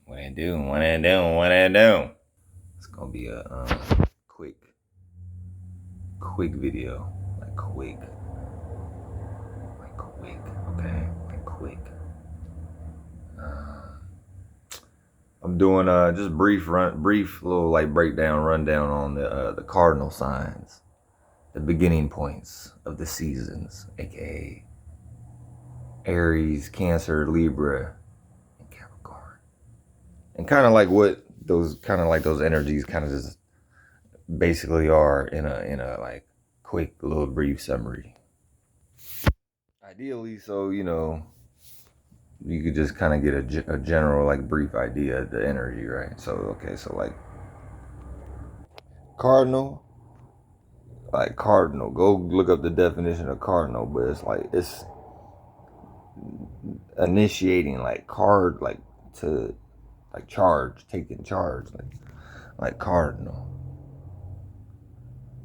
What it do? What it do? What it do? It's gonna be a quick video, quick. Okay, quick. Uh, I'm doing just brief little like rundown on the cardinal signs, the beginning points of the seasons, aka Aries, Cancer, Libra, and Capricorn, and kind of like what those energies kind of just basically are in a like quick little brief summary. Ideally, so you could just kind of get a general like brief idea of the energy, right? So okay, so like cardinal, cardinal. Go look up the definition of cardinal, but it's initiating to taking charge, like cardinal.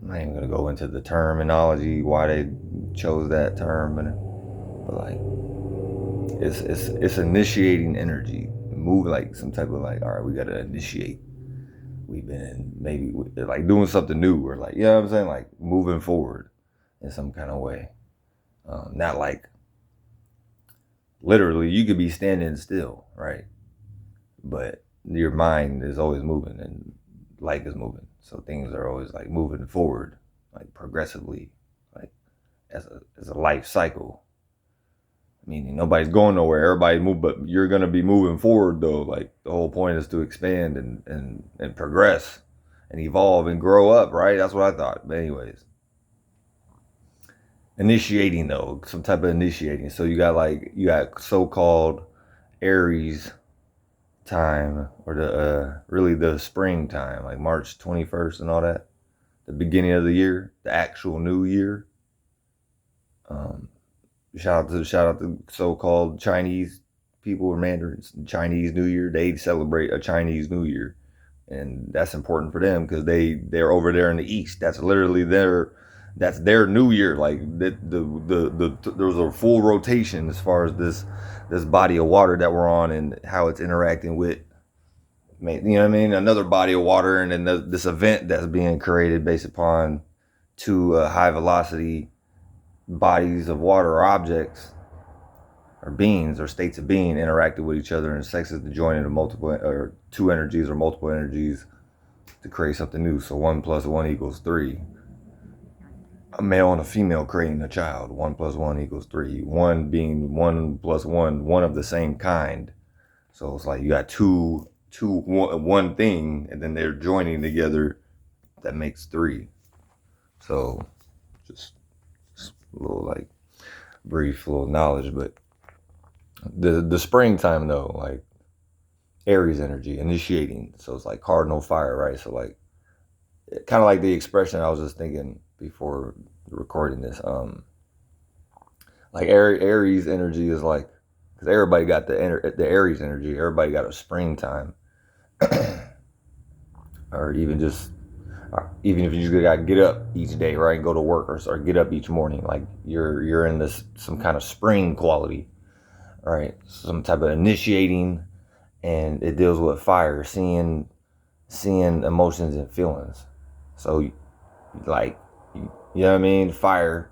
I'm not even gonna go into the terminology why they chose that term, but like it's initiating energy, move like some type of like, all right, we gotta initiate. We've been maybe like doing something new, or like, you know what I'm saying, like moving forward in some kind of way. Not like literally you could be standing still, right? But your mind is always moving and life is moving. So things are always like moving forward, like progressively, like as a life cycle. Meaning nobody's going nowhere, everybody move, but you're gonna be moving forward though. Like the whole point is to expand and progress and evolve and grow up, right? That's what I thought. But anyways, initiating though, some type of initiating. So you got so-called Aries time, or the really the spring time, like March 21st and all that, the beginning of the year, the actual new year. Um, shout out to so-called Chinese people or Mandarins. Chinese New Year, they celebrate a Chinese New Year, and that's important for them because they're over there in the East. That's literally their New Year. Like there was a full rotation as far as this body of water that we're on and how it's interacting with, you know what I mean, another body of water, and then this event that's being created based upon two high velocity bodies of water or objects or beings or states of being interacting with each other, and sex is the joining of multiple or two energies or multiple energies to create something new. So 1 + 1 = 3. A male and a female creating a child. 1 + 1 = 3. One being 1 + 1, one of the same kind. So it's like you got one thing, and then they're joining together. That makes 3. So just a little like brief little knowledge, but the springtime though, like Aries energy, initiating. So it's like cardinal fire, right? So like kind of like the expression I was just thinking before recording this. Like Aries energy is like, because everybody got the Aries energy. Everybody got a springtime, or even if you just got to get up each day, right, and go to work, or get up each morning, like you're in this some kind of spring quality, right? Some type of initiating, and it deals with fire, seeing emotions and feelings. So like, you know what I mean, fire,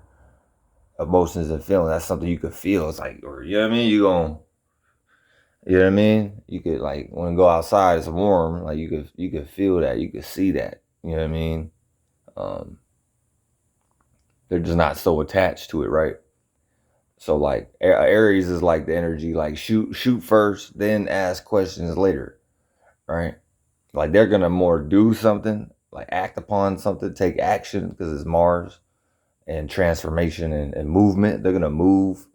emotions and feelings, that's something you could feel. It's like, or you know what I mean, you know what I mean, you could, like, when you go outside it's warm, like you could feel that, you could see that, you know what I mean. um they're just not so attached to it, right? So like Aries is like the energy, like shoot first, then ask questions later, right? Like they're gonna more do something, like act upon something, take action, because it's Mars and transformation and movement. They're gonna move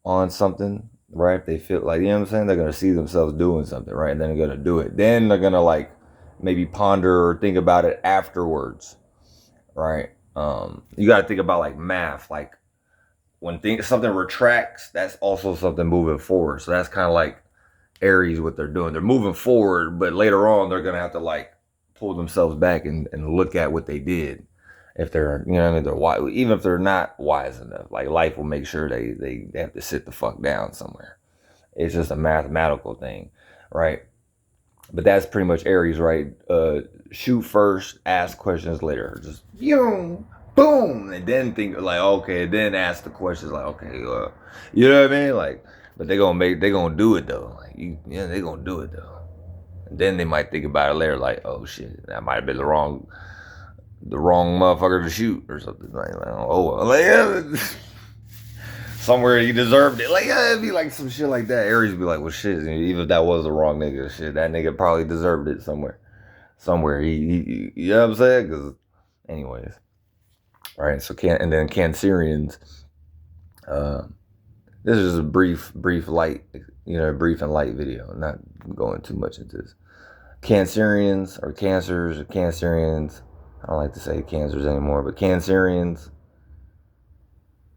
on something, right? If they feel like, you know what I'm saying, they're gonna see themselves doing something, right? And then they're gonna do it. Then they're gonna like maybe ponder or think about it afterwards, right? You got to think about like math, like when something retracts, that's also something moving forward. So that's kind of like Aries, what they're doing. They're moving forward, but later on they're gonna have to like pull themselves back and look at what they did. If they're, you know what I mean, they're wise, even if they're not wise enough, like life will make sure they have to sit the fuck down somewhere. It's just a mathematical thing, right? But that's pretty much Aries, right? Shoot first, ask questions later. Just boom, and then think like, okay, then ask the questions like, okay, you know what I mean? Like, but they gonna do it though. Like, yeah, they gonna do it though. And then they might think about it later, like, oh shit, that might have been the wrong motherfucker to shoot or something. Like, oh, like, yeah, somewhere he deserved it. Like, yeah, it'd be like some shit like that. Aries would be like, well, shit, even if that was the wrong nigga, shit, that nigga probably deserved it somewhere. He you know what I'm saying? Because, anyways, right. So and then Cancerians. Uh, this is a brief light, brief and light video. I'm not going too much into this. Cancerians or cancers or Cancerians. I don't like to say cancers anymore, but Cancerians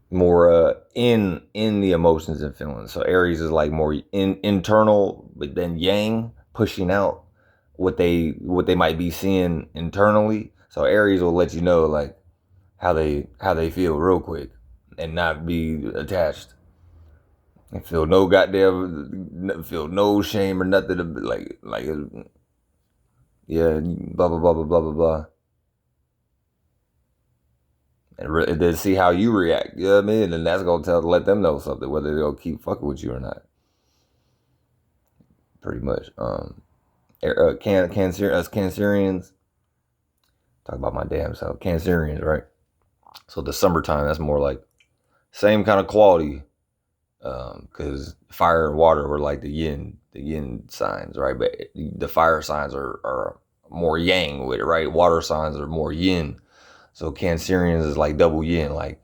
more in the emotions and feelings. So Aries is like more internal, but then Yang pushing out what they might be seeing internally. So Aries will let you know like how they feel real quick and not be attached and feel no shame or nothing like yeah, blah blah blah blah blah blah blah. And then see how you react. You know what I mean? And that's gonna let them know something, whether they'll keep fucking with you or not. Pretty much. Cancerians. Talk about my damn self. Cancerians, right? So the summertime, that's more like same kind of quality. Because fire and water were like the yin signs, right? But the fire signs are more yang with it, right? Water signs are more yin. So Cancerians is like double yin, like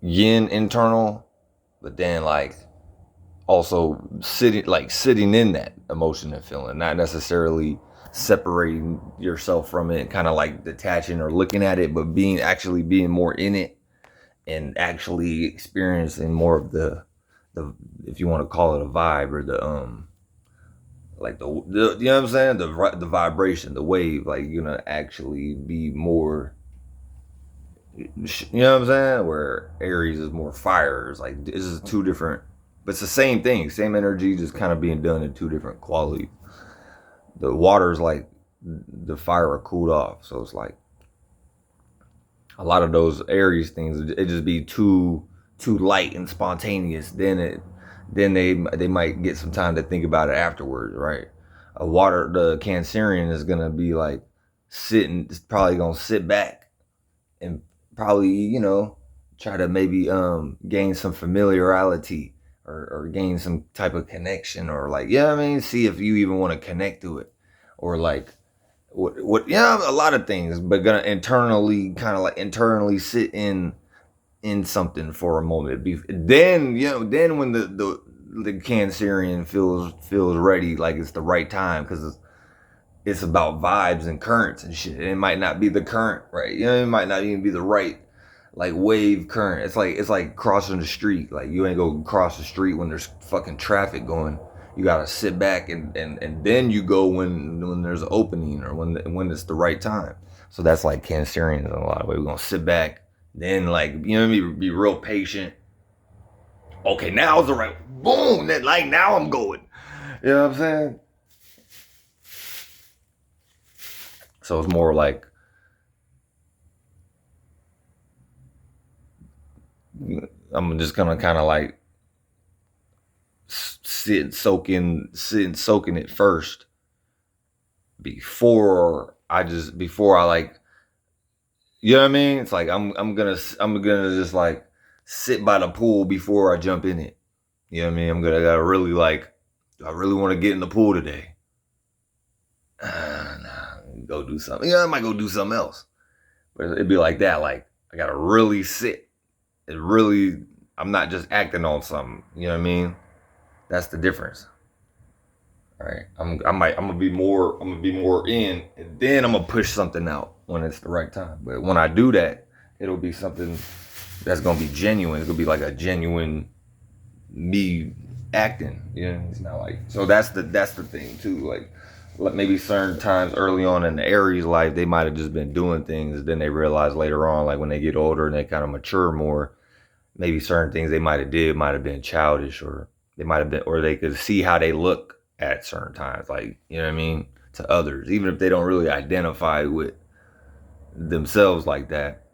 yin internal, but then like also sitting in that emotion and feeling, not necessarily separating yourself from it, kind of like detaching or looking at it, but actually being more in it and actually experiencing more of the if you want to call it a vibe or the like the you know what I'm saying, the vibration, the wave, like you're gonna actually be more, you know what I'm saying, where Aries is more fire. It's like this is two different, but it's the same thing, same energy, just kind of being done in two different qualities. The water's like the fire are cooled off, so it's like a lot of those Aries things, it just be too light and spontaneous. Then they might get some time to think about it afterwards, right? The Cancerian is gonna be like probably gonna sit back and probably try to maybe gain some familiarity or gain some type of connection, or like, yeah, I mean, see if you even want to connect to it, or like yeah, a lot of things, but gonna internally sit in something for a moment. Then when the Cancerian feels ready, like it's the right time, because it's about vibes and currents and shit. It might not be the current, right? It might not even be the right like wave current. It's like crossing the street. Like you ain't go cross the street when there's fucking traffic going. You gotta sit back and then you go when there's an opening, or when it's the right time. So that's like Cancerians in a lot of ways. We're gonna sit back, then like, you know what I mean, be real patient. Okay, now it's the right boom. That like now I'm going. You know what I'm saying? So it's more like I'm just gonna kind of like sit soaking it first before I like, you know what I mean? It's like I'm gonna just like sit by the pool before I jump in it. You know what I mean? Gotta really like, do I really want to get in the pool today? Nah, go do something. I might go do something else. But it'd be like that. Like I gotta really sit. I'm not just acting on something. You know what I mean? That's the difference. All right. I'm gonna be more in, and then I'm gonna push something out when it's the right time. But when I do that, it'll be something that's gonna be genuine. It's gonna be like a genuine me acting. It's not like, so that's the thing too. Like maybe certain times early on in the Aries life, they might have just been doing things. Then they realize later on, like when they get older and they kind of mature more, maybe certain things they might have been childish, or they might have been, or they could see how they look at certain times, like, you know what I mean, to others, even if they don't really identify with themselves like that,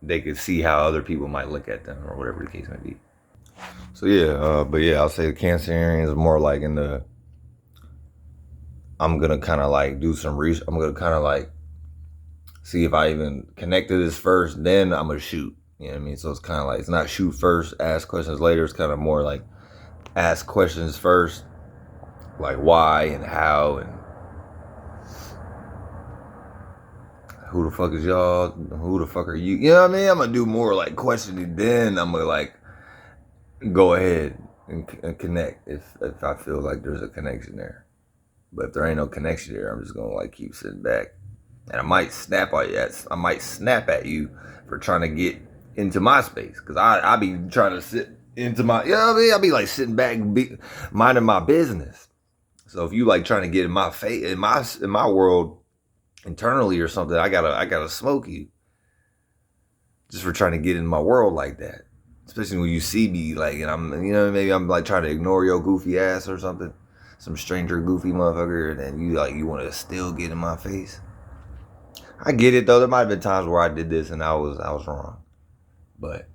they could see how other people might look at them or whatever the case may be. So yeah, but yeah, I'll say the Cancerian is more like in the, I'm gonna kind of like do some research. I'm gonna kind of like see if I even connect to this first, then I'm gonna shoot. You know what I mean? So it's kind of like, it's not shoot first, ask questions later. It's kind of more like ask questions first, like why and how and who the fuck is y'all? Who the fuck are you? You know what I mean? I'm gonna do more like questioning, then I'm gonna like go ahead and connect if I feel like there's a connection there. But if there ain't no connection there, I'm just gonna like keep sitting back. And I might snap at you for trying to get into my space. Cause I be trying to sit into my, you know what I mean? I be like sitting back and be minding my business. So if you like trying to get in my face, in my world internally or something, I gotta smoke you. Just for trying to get in my world like that. Especially when you see me like, and I'm, you know, maybe I'm like trying to ignore your goofy ass or something. Some stranger goofy motherfucker, and then you want to still get in my face. I get it though. There might have been times where I did this and I was wrong, but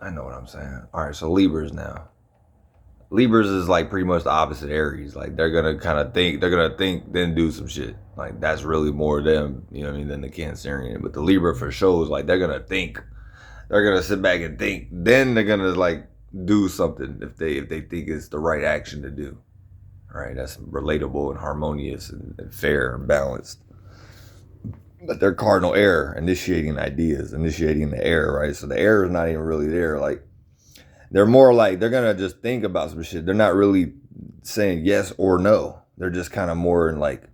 I know what I'm saying. All right, so Libras now. Libras is like pretty much the opposite Aries. Like they're gonna think, then do some shit. Like that's really more them, you know what I mean, than the Cancerian. But the Libra for sure is like they're gonna think, they're gonna sit back and think, then they're gonna like do something if they think it's the right action to do. Right, that's relatable and harmonious and fair and balanced. But they're cardinal air, initiating ideas, initiating the air, right? So the air is not even really there. Like they're more like they're gonna just think about some shit. They're not really saying yes or no. They're just kind of more in like,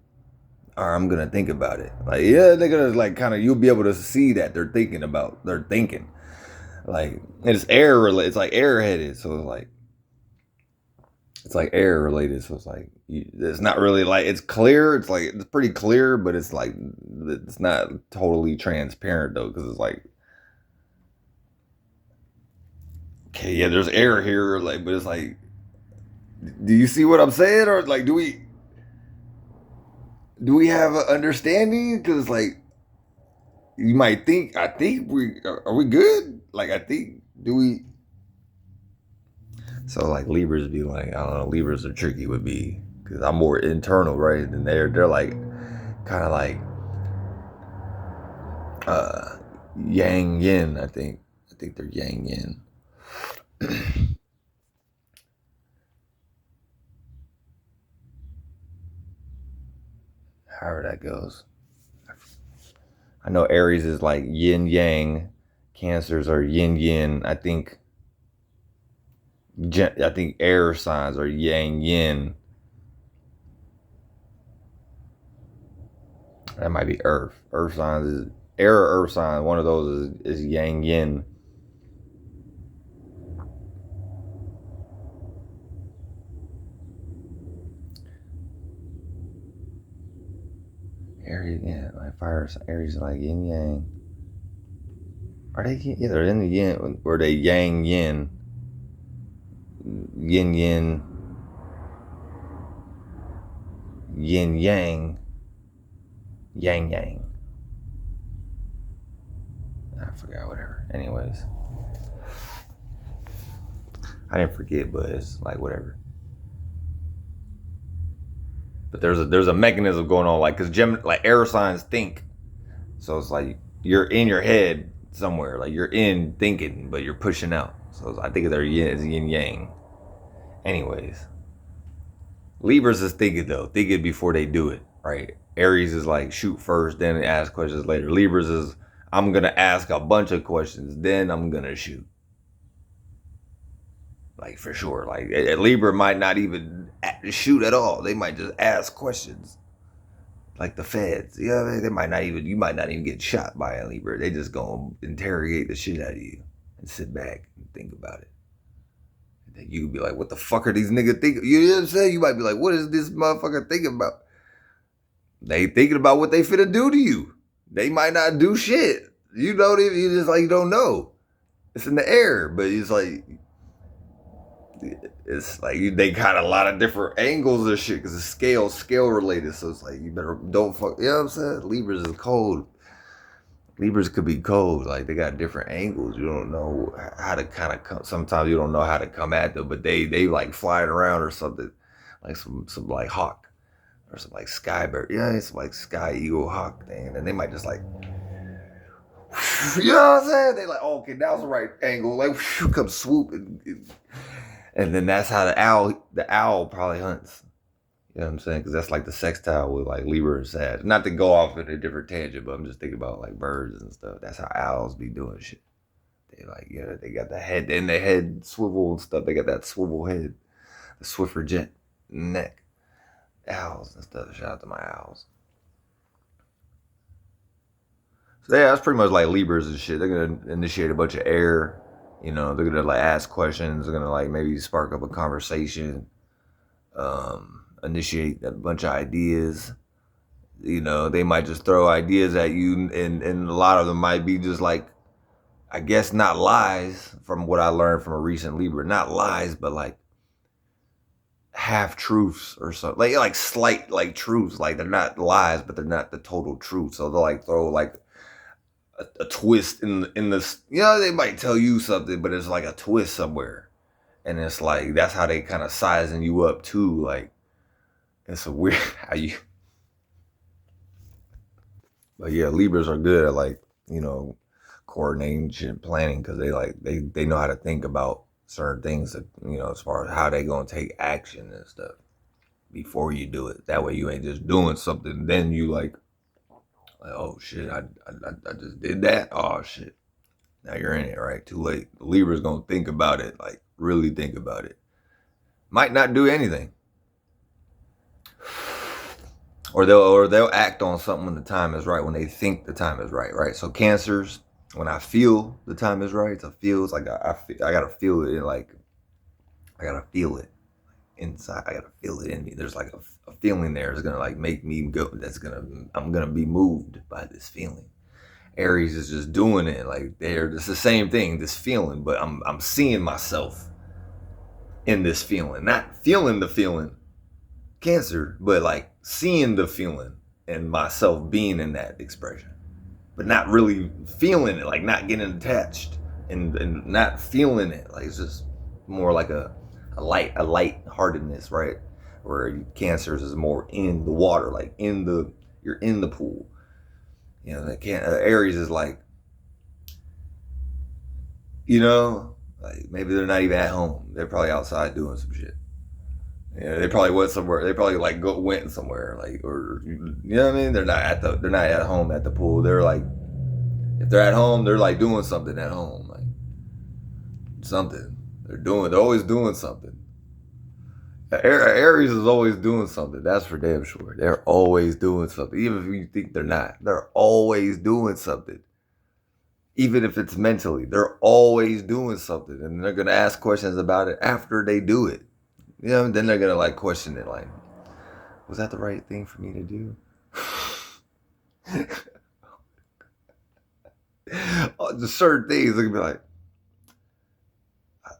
all right, I'm gonna think about it. Like yeah, they're gonna like kind of, you'll be able to see that they're thinking. Like it's air related. It's like airheaded. So it's like air related, so it's like it's not really like, it's clear, it's like it's pretty clear, but it's like it's not totally transparent though, because it's like, okay, yeah, there's air here, like, but it's like, do you see what I'm saying, or like do we have an understanding? Because like you might think, I think are we good? Like I think, do we? So like Libras be like, I don't know, Libras are tricky with me because I'm more internal, right? And they're like kind of like yang yin, I think. I think they're yang yin. However that goes. I know Aries is like yin yang, Cancers are yin yin. I think air signs are yang yin. That might be earth. Earth signs is air or earth sign. One of those is yang yin. Aries, yeah, like fire. Aries like yin yang. Are they? Yeah, they're in the yin. Or they yang yin. Yin yin. Yin yang. Yang yang. I forgot, whatever. Anyways, I didn't forget, but it's like whatever. But there's a mechanism going on, like, because like air signs think, so it's like you're in your head somewhere, like you're in thinking, but you're pushing out. So I think they're yin yang. Anyways, Libras is thinking though, thinking before they do it, right? Aries is like shoot first, then ask questions later. Libras is, I'm gonna ask a bunch of questions, then I'm gonna shoot. Like for sure, like a Libra might not even shoot at all. They might just ask questions, like the feds. You know what I mean? You might not even get shot by a Libra. They just gonna interrogate the shit out of you and sit back and think about it. And then you be like, what the fuck are these niggas thinking? You know what I'm saying? You might be like, what is this motherfucker thinking about? They thinking about what they finna do to you. They might not do shit. You know, you just like, you don't know. It's in the air, but it's like, it's like they got a lot of different angles of shit because it's scale related. So it's like you better don't fuck. You know what I'm saying? Libras is cold. Libras could be cold. Like they got different angles. You don't know how to kind of come. Sometimes you don't know how to come at them, but they like flying around or something, like some like hawk or some like sky bird. Yeah, it's like sky eagle hawk thing, and they might just like. You know what I'm saying? They like, oh, okay, that was the right angle. Like, come swoop, and then that's how the owl probably hunts. You know what I'm saying? Because that's like the sextile with like Libra and Sag. Not to go off in a different tangent, but I'm just thinking about like birds and stuff. That's how owls be doing shit. They like, yeah, they got the head and the head swivel and stuff. They got that swivel head, the Swiffer jet neck. Owls and stuff. Shout out to my owls. So yeah, that's pretty much like Libras and shit. They're gonna initiate a bunch of air. You know, they're gonna like ask questions. They're gonna like maybe spark up a conversation. Initiate a bunch of ideas. You know, they might just throw ideas at you, and a lot of them might be just like, I guess not lies, from what I learned from a recent Libra. Not lies, but like half truths or something. Like slight like truths. Like they're not lies, but they're not the total truth. So they'll like throw like a twist in this. You know, they might tell you something, but it's like a twist somewhere, and it's like that's how they kind of sizing you up too. Like it's a weird how you. But yeah, Libras are good at like, you know, coordinating shit, planning, because they know how to think about certain things that, you know, as far as how they gonna take action and stuff before you do it. That way you ain't just doing something, then you like oh shit, I just did that. Oh shit. Now you're in it, right? Too late. The Libra's gonna think about it, like really think about it. Might not do anything. Or they'll act on something when the time is right, when they think the time is right, right? So Cancers, when I feel the time is right, it feels like I gotta feel it, like I gotta feel it inside. I gotta feel it in me. There's like a feeling there that's gonna like make me go. I'm gonna be moved by this feeling. Aries is just doing it, like it's the same thing, this feeling, but I'm seeing myself in this feeling, not feeling the feeling. Cancer, but like seeing the feeling and myself being in that expression, but not really feeling it, like not getting attached and not feeling it. Like it's just more like a light heartedness, right? Where Cancers is more in the water, like you're in the pool. You know, Aries is like, you know, like maybe they're not even at home. They're probably outside doing some shit. Yeah, they probably went somewhere. They probably like went somewhere, like, or you know what I mean. They're not at home at the pool. They're like, if they're at home, they're like doing something at home, like something. They're always doing something. Aries is always doing something. That's for damn sure. They're always doing something, even if you think they're not. They're always doing something. Even if it's mentally, they're always doing something, and they're gonna ask questions about it after they do it. You know, then they're gonna like question it, like, was that the right thing for me to do? The certain things, they're gonna be like,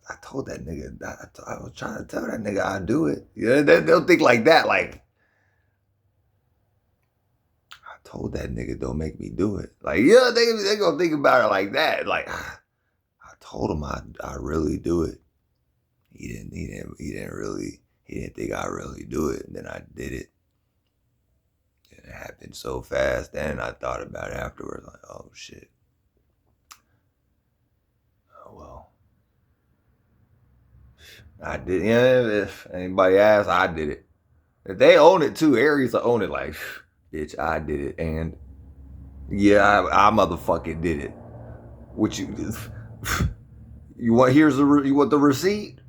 I told that nigga, I was trying to tell that nigga I'd do it. Yeah, they'll think like that, like, I told that nigga don't make me do it. Like, yeah, they gonna think about it like that. Like, I told him I really do it. He didn't think I really do it. And then I did it. And it happened so fast. Then I thought about it afterwards, like, oh shit. Oh well. I did. Yeah, if anybody asks, I did it. If they own it too, Aries will own it. Like, bitch, I did it, and yeah, I motherfucking did it. What you want? You want the receipt?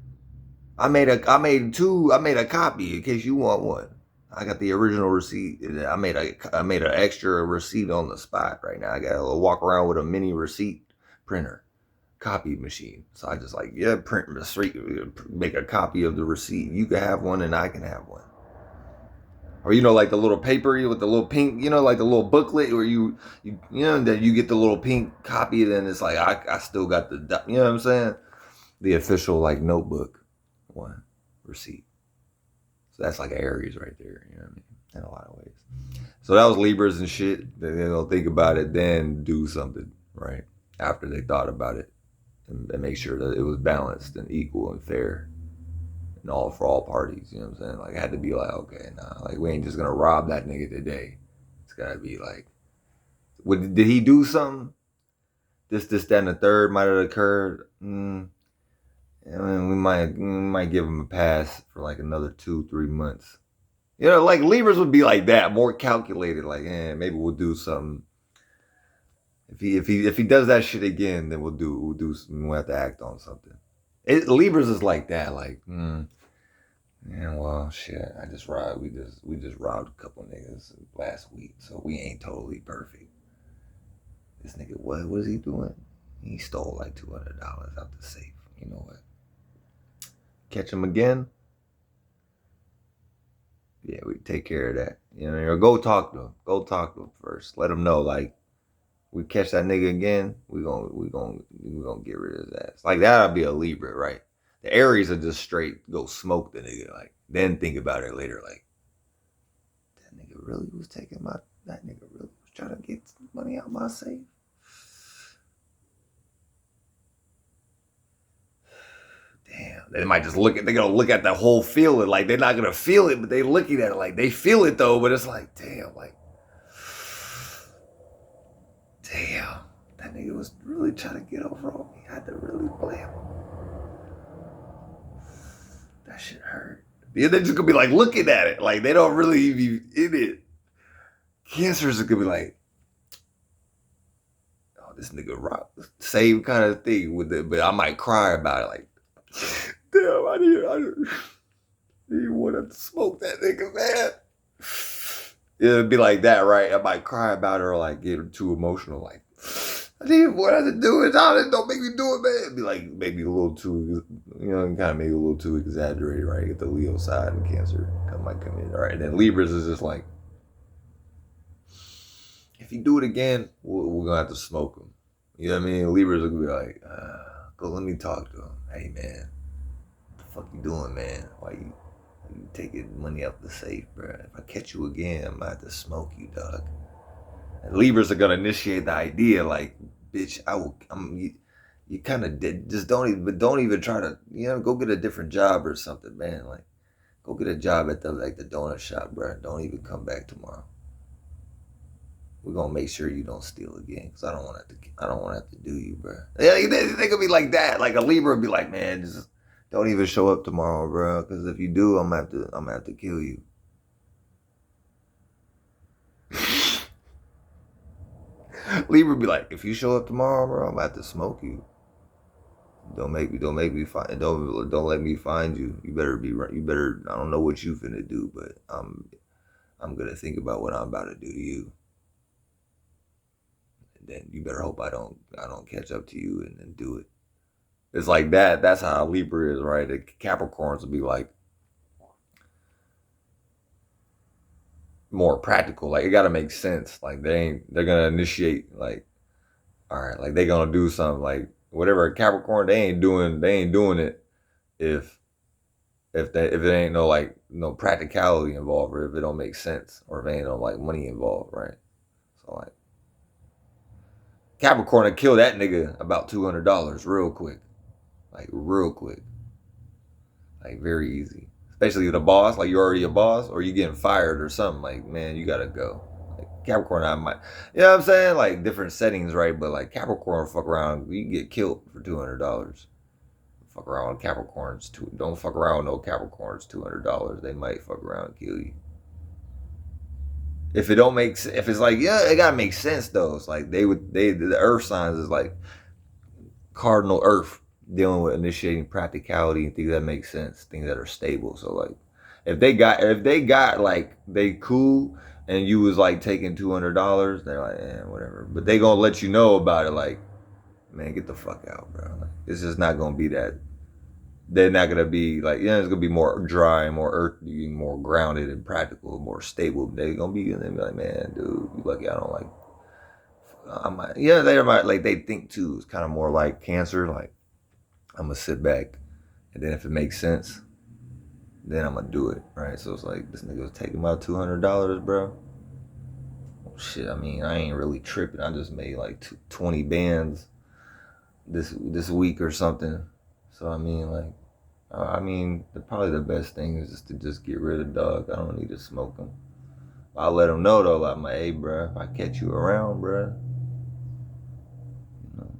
I made a copy in case you want one. I got the original receipt. I made an extra receipt on the spot right now. I got to walk around with a mini receipt printer. Copy machine. So I just like, yeah, print receipt, make a copy of the receipt. You can have one and I can have one. Or, you know, like the little paper with the little pink, you know, like the little booklet where you know, that you get the little pink copy, then it's like, I still got the, you know what I'm saying? The official like notebook. one receipt. So that's like Aries right there, you know what I mean? In a lot of ways. So that was Libras and shit. They're gonna think about it, then do something, right? After they thought about it and make sure that it was balanced and equal and fair and all for all parties, you know what I'm saying? Like it had to be like, okay, nah, like we ain't just gonna rob that nigga today. It's gotta be like, did he do something? This, that, and the third might have occurred. I mean, we might give him a pass for like another 2-3 months. You know, like Libras would be like that, more calculated. Like, maybe we'll do something. If he does that shit again, then we'll have to act on something. Libras is like that. Like, yeah, well, shit. We just robbed a couple niggas last week, so we ain't totally perfect. This nigga, what was he doing? He stole like $200 out the safe. You know what? Catch him again. Yeah, we take care of that. You know, or go talk to him. Go talk to him first. Let him know, like, we catch that nigga again, we gonna get rid of his ass. Like that'll be a Libra, right? The Aries are just straight go smoke the nigga, like then think about it later, like that nigga really was trying to get money out my safe. Damn, they might just they're gonna look at the whole feeling, like they're not gonna feel it, but they looking at it like they feel it though, but it's like, damn, that nigga was really trying to get over on me. I had to really play him. That shit hurt. Yeah, they're just gonna be like looking at it, like they don't really be in it. Cancers are gonna be like, oh, this nigga rock. Same kind of thing with it, but I might cry about it, like, damn, I didn't want to smoke that nigga, man. It'd be like that, right? I might cry about it or like get too emotional, like, I didn't want to do it. Don't make me do it, man. It'd be like maybe a little too, kind of maybe a little too exaggerated, right? Get the Leo side and Cancer might come in, all right? And then Libras is just like, if you do it again, we're gonna have to smoke him. You know what I mean? Libras will be like, go, let me talk to him. Hey, man, what the fuck you doing, man? Why you taking money out the safe, bro? If I catch you again, I'm gonna have to smoke you, dog. And Libras are gonna initiate the idea, like, bitch, you kind of did. Just don't even try to, go get a different job or something, man. Like, go get a job at the donut shop, bro. Don't even come back tomorrow. We're gonna make sure you don't steal again, cause I don't want to have to do you, bro. They gonna be like that. Like a Libra would be like, man, just don't even show up tomorrow, bro. Cause if you do, I'm gonna have to kill you. Libra be like, if you show up tomorrow, bro, I'm gonna have to smoke you. Don't let me find you. You better. I don't know what you finna do, but I'm gonna think about what I'm about to do to you. And then you better hope I don't catch up to you and then do it. It's like that. That's how Libra is, right? The Capricorns will be like more practical. Like it gotta make sense. Like they're gonna initiate, like, all right, like they gonna do something, like whatever. Capricorn, they ain't doing it if it ain't no practicality involved, or if it don't make sense, or if it ain't no like money involved, right? So like Capricorn would kill that nigga about $200 real quick. Like real quick. Like very easy. Especially the boss, like you're already a boss, or you getting fired or something, like, man, you gotta go. Like Capricorn, I might, you know what I'm saying? Like different settings, right? But like Capricorn, fuck around, you can get killed for $200. Fuck around with Capricorns too. Don't fuck around with no Capricorns. $200, they might fuck around and kill you. If it don't make, if it's like, yeah, it gotta make sense though. It's like the Earth signs is like Cardinal Earth, dealing with initiating practicality and things that make sense, things that are stable. So like, if they got like they cool and you was like taking $200, they're like, whatever. But they gonna let you know about it. Like, man, get the fuck out, bro. Like, it's just not gonna be that. They're not gonna be like, it's gonna be more dry, more earthy, more grounded and practical, more stable. They're gonna be like, man, dude, you lucky I don't like. They might like they think too. It's kind of more like Cancer, like I'm gonna sit back, and then if it makes sense, then I'm gonna do it, right? So it's like, this nigga was taking about $200, bro. Shit, I mean, I ain't really tripping. I just made like 20 bands this week or something. So I mean, like, probably the best thing is just to just get rid of dogs. I don't need to smoke them. I'll let them know though, like, hey, bro, if I catch you around, bro, you know,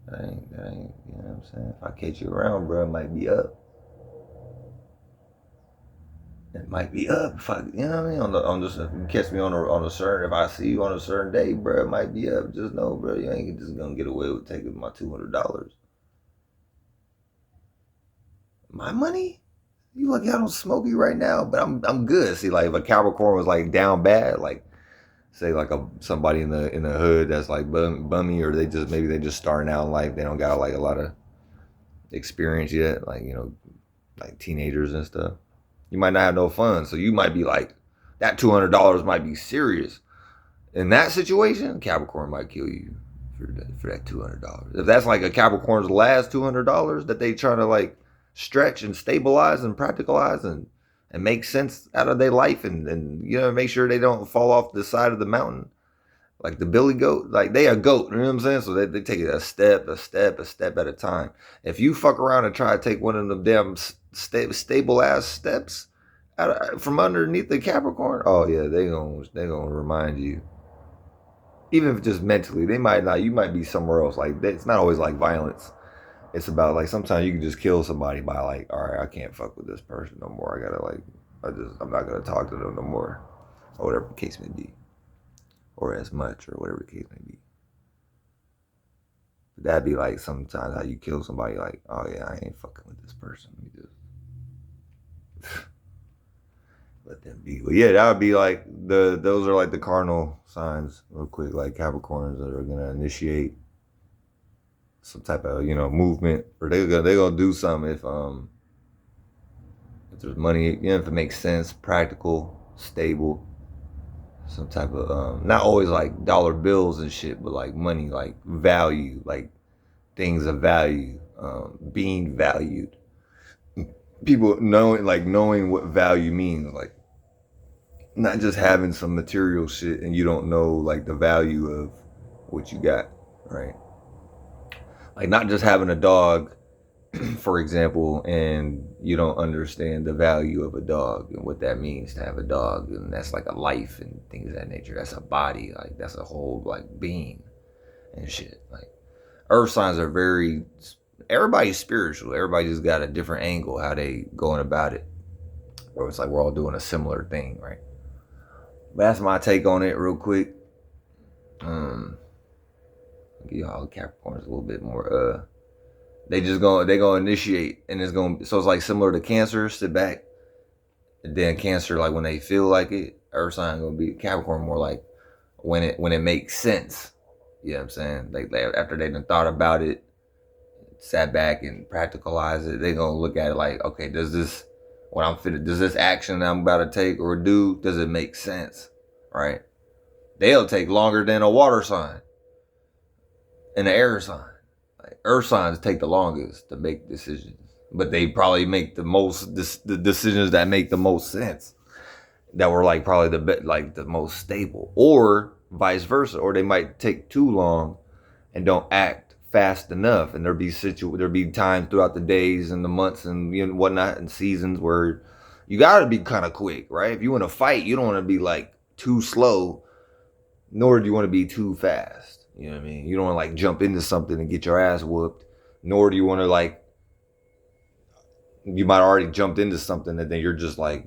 that ain't, you know what I'm saying? If I catch you around, bro, it might be up. It might be up. If I, you know what I mean? If you catch me on a certain, if I see you on a certain day, bro, it might be up. Just know, bro, you ain't just gonna get away with taking my $200. My money? You lucky I don't smoke you right now, but I'm good. See, like if a Capricorn was like down bad, like say like somebody in the hood that's like bummy, or maybe they just starting out in life, they don't got like a lot of experience yet, like, you know, like teenagers and stuff. You might not have no fun, so you might be like, that $200 might be serious. In that situation, Capricorn might kill you for that $200. If that's like a Capricorn's last $200 that they trying to like stretch and stabilize and practicalize and make sense out of their life, and you know, make sure they don't fall off the side of the mountain like the billy goat. Like, they a goat, you know what I'm saying? So they take it a step at a time. If you fuck around and try to take one of them damn stable ass steps from underneath the Capricorn, oh yeah, they gonna remind you. Even if just mentally, they might not. You might be somewhere else. Like, it's not always like violence. It's about like, sometimes you can just kill somebody by like, all right, I can't fuck with this person no more. I gotta like, I'm not gonna talk to them no more, or whatever the case may be, or as much, or whatever the case may be. But that'd be like sometimes how you kill somebody. Like, oh yeah, I ain't fucking with this person. Let me just let them be. But yeah, that would be like those are like the cardinal signs, real quick, like Capricorns that are gonna initiate some type of, you know, movement, or they gonna do something if there's money, you know, if it makes sense, practical, stable, some type of not always like dollar bills and shit, but like money, like value, like things of value, being valued. People knowing what value means, like not just having some material shit and you don't know like the value of what you got, right? Like, not just having a dog, for example, and you don't understand the value of a dog and what that means to have a dog, and that's like a life and things of that nature. That's a body, like that's a whole like being and shit. Like, earth signs are everybody's spiritual. Everybody just got a different angle how they going about it. Or it's like we're all doing a similar thing, right? But that's my take on it, real quick. I'll give y'all Capricorns a little bit more. They gonna initiate, and it's like similar to Cancer. Sit back, and then Cancer, like when they feel like it. Earth sign gonna be Capricorn more like when it makes sense. You know what I'm saying? Like, after they done thought about it, sat back and practicalize it, they gonna look at it like, okay, does this action that I'm about to take or do, does it make sense? Right? They'll take longer than a water sign and an air sign. Like, earth signs take the longest to make decisions, but they probably make the decisions that make the most sense, that were like probably the most stable, or vice versa, or they might take too long and don't act fast enough, and there'll be times throughout the days and the months and, you know, whatnot, and seasons where you gotta be kind of quick, right? If you want to fight, you don't want to be like too slow, nor do you want to be too fast. You know what I mean? You don't want to like jump into something and get your ass whooped, nor do you want to like, you might already jumped into something and then you're just like,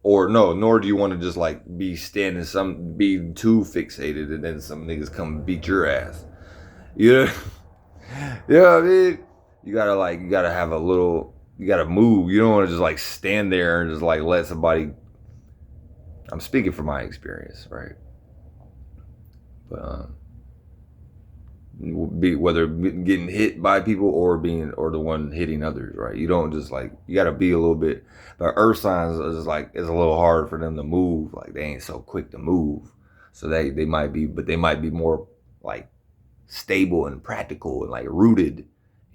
or no, nor do you want to just like be too fixated and then some niggas come beat your ass. You know? You know what I mean? You gotta have a little, you gotta move. You don't want to just like stand there and just like let somebody, I'm speaking from my experience, right? But whether getting hit by people or the one hitting others, right? You don't just like, you gotta be a little bit. But earth signs is like, it's a little hard for them to move. Like, they ain't so quick to move. So they might be more like stable and practical and like rooted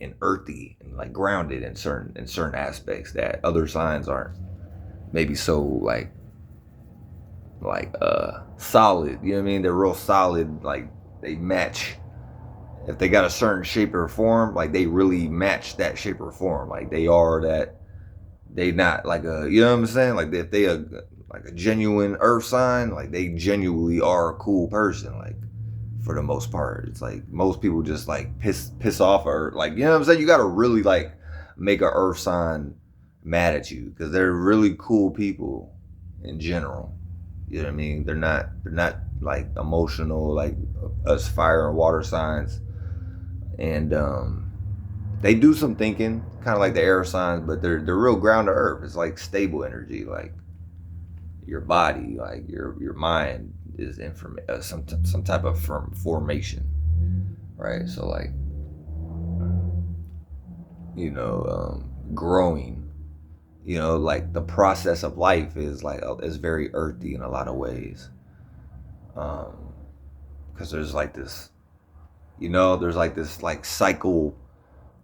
and earthy and like grounded in certain aspects that other signs aren't maybe so solid. You know what I mean? They're real solid. Like they match. If they got a certain shape or form, like they really match that shape or form. Like they are that. They not like a, you know what I'm saying? Like if they a like a genuine earth sign, like they genuinely are a cool person. Like for the most part, it's like most people just like piss off or like, you know what I'm saying? You got to really like make a earth sign mad at you because they're really cool people in general. You know what I mean? They're not like emotional like us fire and water signs, and they do some thinking, kind of like the air signs, but they're real ground to earth. It's like stable energy, like your body, like your mind is some type of formation, right? So like growing, like the process of life is very earthy in a lot of ways, because there's like this, there's like this like cycle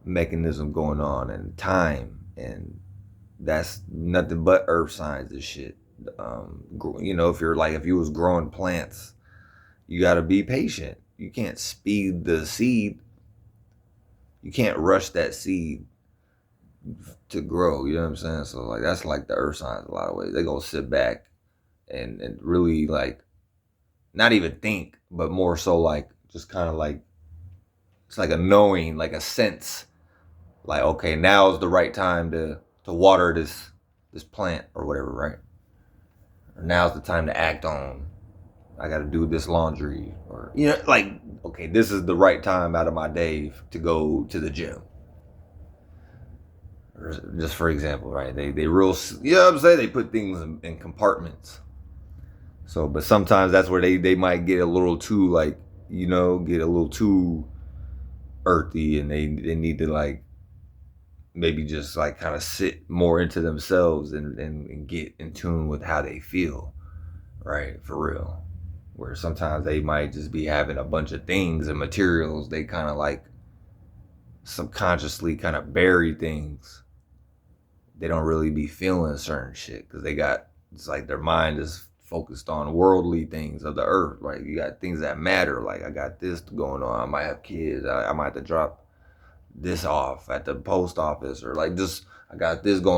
mechanism going on and time, and that's nothing but earth signs and shit. If you was growing plants, you got to be patient. You can't speed the seed. You can't rush that seed to grow. You know what I'm saying? So like that's like the earth signs in a lot of ways. They gonna sit back and really like not even think, but more so like just kind of like it's like a knowing, like a sense, like okay, now is the right time to water this plant or whatever, right? Or now's the time to act on. I got to do this laundry, or like okay, this is the right time out of my day to go to the gym. Or just for example, right? They real, you know what I'm saying? They put things in compartments. So, but sometimes that's where they might get a little too like get a little too earthy, and they need to like maybe just like kind of sit more into themselves and get in tune with how they feel, right? For real. Where sometimes they might just be having a bunch of things and materials, they kind of like subconsciously kind of bury things. They don't really be feeling certain shit because it's like their mind is focused on worldly things of the earth. Like you got things that matter. Like I got this going on. I might have kids. I might have to drop this off at the post office, or like just I got this going